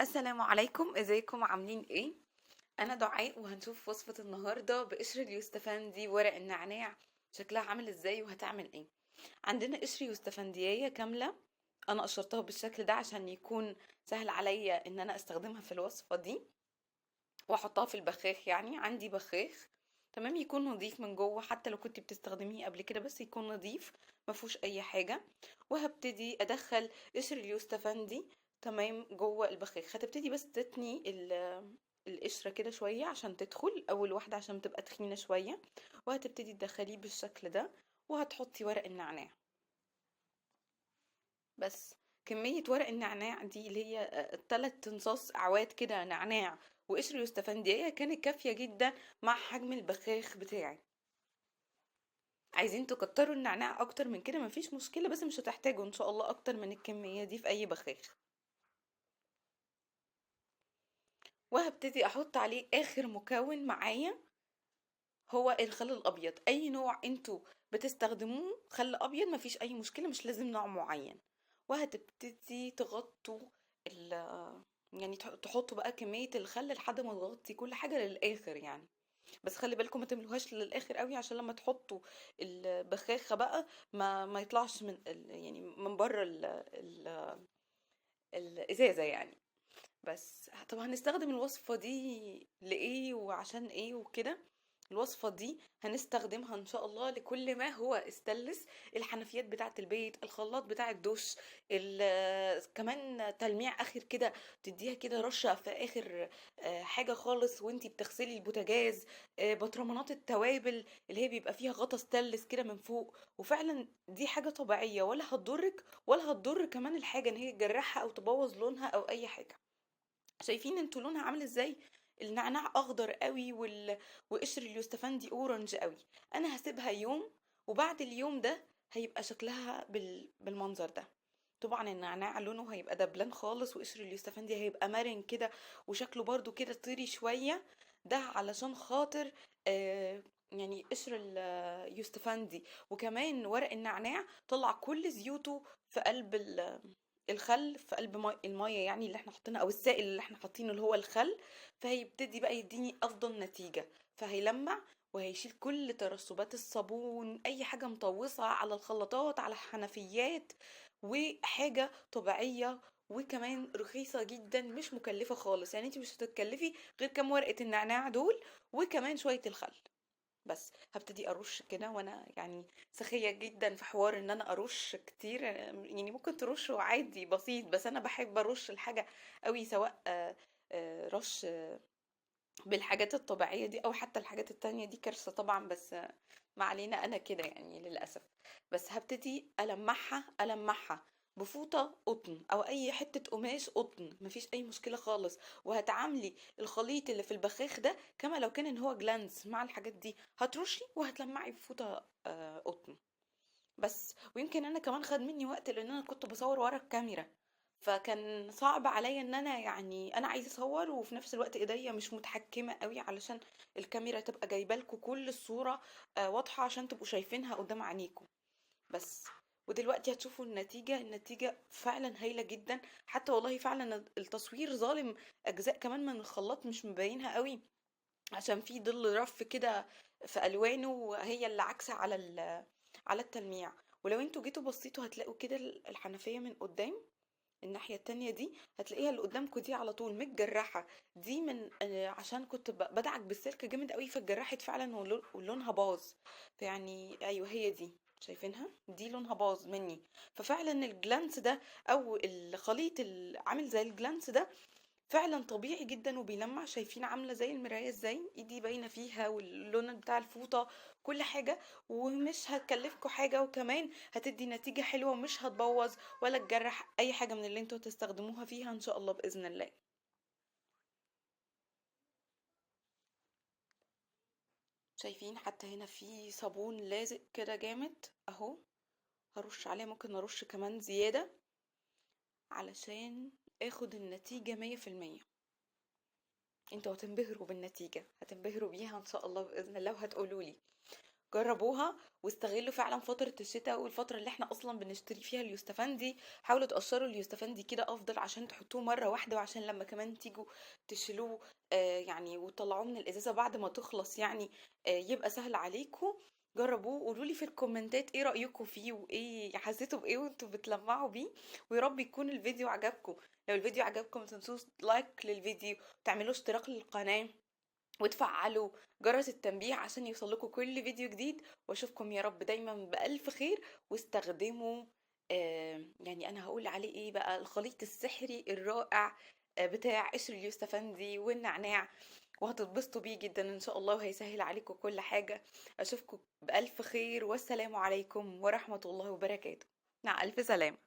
السلام عليكم، ازيكم عاملين ايه؟ انا دعاء وهنشوف وصفة النهاردة بقشر اليوستفندي ورق النعناع. شكلها عامل ازاي وهتعمل ايه؟ عندنا قشر يوستفندية كاملة. انا قشرتها بالشكل ده عشان يكون سهل عليا ان انا استخدمها في الوصفة دي واحطها في البخاخ. يعني عندي بخاخ تمام، يكون نظيف من جوه، حتى لو كنت بتستخدميه قبل كده بس يكون نظيف ما فيهوش اي حاجه. وهبتدي ادخل قشر اليوستفندي تمام جوه البخاخ. هتبتدي بس تتني القشره كده شويه عشان تدخل اول واحده عشان تبقى تخينه شويه، وهتبتدي تدخليه بالشكل ده. وهتحطي ورق النعناع بس. كمية ورق النعناع دي اللي هي 3 تنصاص أعواد كده نعناع وقشر يوستفندية كانت كافية جدا مع حجم البخاخ بتاعي. عايزين تكتروا النعناع أكتر من كده مفيش مشكلة، بس مش هتحتاجوا إن شاء الله أكتر من الكمية دي في أي بخاخ. وهبتدي أحط عليه آخر مكون معايا، هو الخل الأبيض. أي نوع انتوا بتستخدموه خل أبيض مفيش أي مشكلة، مش لازم نوع معين. وهتبتدي تغطوا ال يعني تحطوا بقى كمية الخل لحد ما تغطي كل حاجة للآخر يعني. بس خلي بالكم ما تملوهاش للآخر قوي عشان لما تحطوا البخاخة بقى ما يطلعش من يعني من بره الإزازة يعني. بس طب هنستخدم الوصفة دي لإيه وعشان إيه وكده؟ الوصفة دي هنستخدمها ان شاء الله لكل ما هو استانلس: الحنفيات بتاعة البيت، الخلاط بتاع الدش، كمان تلميع اخر كده، تديها كده رشة في اخر حاجة خالص وانتي بتغسلي البوتاجاز. بطرمانات التوابل اللي هي بيبقى فيها غطا ستانلس كده من فوق. وفعلا دي حاجة طبيعية ولا هتضرك ولا هتضر كمان الحاجة ان هي تجرحها او تبوظ لونها او اي حاجة. شايفين انتوا لونها عامل ازاي؟ النعناع اخضر قوي وقشر اليوستفندي اورنج قوي. انا هسيبها يوم، وبعد اليوم ده هيبقى شكلها بالمنظر ده. طبعا النعناع لونه هيبقى دبلان خالص وقشر اليوستفندي هيبقى مرن كده وشكله برضو كده طري شوية. ده علشان خاطر يعني قشر اليوستفندي وكمان ورق النعناع طلع كل زيوته في قلب الخل، في قلب المية يعني اللي احنا حاطينها او السائل اللي احنا حاطينه اللي هو الخل. فهيبتدي بقى يديني افضل نتيجة، فهيلمع وهيشيل كل ترسبات الصابون، اي حاجة مطوصة على الخلاطات على الحنفيات. وحاجة طبيعية وكمان رخيصة جدا مش مكلفة خالص. يعني انت مش هتتكلفي غير كام ورقة النعناع دول وكمان شوية الخل. بس هبتدي ارش كده وانا يعني سخية جدا في حوار ان انا ارش كتير. يعني ممكن ترشوا عادي بسيط، بس انا بحب ارش الحاجة قوي، سواء رش بالحاجات الطبيعية دي او حتى الحاجات التانية دي كارثة طبعا. بس ما علينا، انا كده يعني للأسف. بس هبتدي ألمعها بفوطة قطن او اي حتة قماش قطن، مفيش اي مشكلة خالص. وهتعاملي الخليط اللي في البخاخ ده كما لو كان ان هو جلانس مع الحاجات دي، هترشي وهتلمعي بفوطة قطن بس. ويمكن انا كمان خد مني وقت لان انا كنت بصور ورا الكاميرا، فكان صعب عليا ان انا يعني انا عايزه اصور وفي نفس الوقت ايديا مش متحكمه قوي علشان الكاميرا تبقى جايبه لكم كل الصوره واضحه عشان تبقوا شايفينها قدام عينيكم بس. ودلوقتي هتشوفوا النتيجة فعلا هايلة جدا. حتى والله فعلا التصوير ظالم أجزاء كمان من الخلاط مش مبينها قوي عشان في ظل رف كده في ألوانه وهي اللي عكسة على التلميع. ولو انتوا جيتوا بصيتوا هتلاقوا كده الحنفية من قدام الناحية التانية دي، هتلاقيها اللي قدامكوا دي على طول متجرحة. دي من عشان كنت بدعك بالسلك جامد قوي فاتجرحت فعلا ولونها باظ. فيعني ايوه هي دي، شايفينها دي لونها باظ مني. ففعلا الجلانس ده او الخليط اللي عامل زي الجلانس ده فعلا طبيعي جدا وبيلمع. شايفين عامله زي المرايه ازاي ايدي باينه فيها واللون بتاع الفوطه كل حاجه. ومش هتكلفكوا حاجه وكمان هتدي نتيجه حلوه ومش هتبوظ ولا تجرح اي حاجه من اللي انتوا تستخدموها فيها ان شاء الله باذن الله. شايفين حتى هنا في صابون لازق كده جامد اهو، هرش عليه، ممكن ارش كمان زياده علشان اخد النتيجه 100%. انتوا هتنبهروا بالنتيجه، هتنبهروا بيها ان شاء الله باذن الله وهتقولوا لي. جربوها واستغلوا فعلا فترة الشتاء والفترة اللي احنا اصلا بنشتري فيها اليوستفندي. حاولوا تقشروا اليوستفندي كده افضل عشان تحطوه مرة واحدة، وعشان لما كمان تيجوا تشيلوه يعني وتطلعوه من الازازة بعد ما تخلص يعني يبقى سهل عليكم. جربوه وقولوا لي في الكومنتات ايه رأيكم فيه وايه حسيتوا بايه وانتوا بتلمعوا بيه. ويا رب يكون الفيديو عجبكم. لو الفيديو عجبكم متنسوش لايك للفيديو، وتعملوا اشتراك للقناة، وتفعلوا جرس التنبيه عشان يوصلكوا كل فيديو جديد. واشوفكم يا رب دايما بألف خير. واستخدموا يعني انا هقول عليه ايه بقى، الخليط السحري الرائع بتاع قشر اليوستفندي والنعناع، وهتتبسطوا بيه جدا ان شاء الله، وهيسهل عليكم كل حاجة. اشوفكم بألف خير، والسلام عليكم ورحمة الله وبركاته. مع ألف سلامة.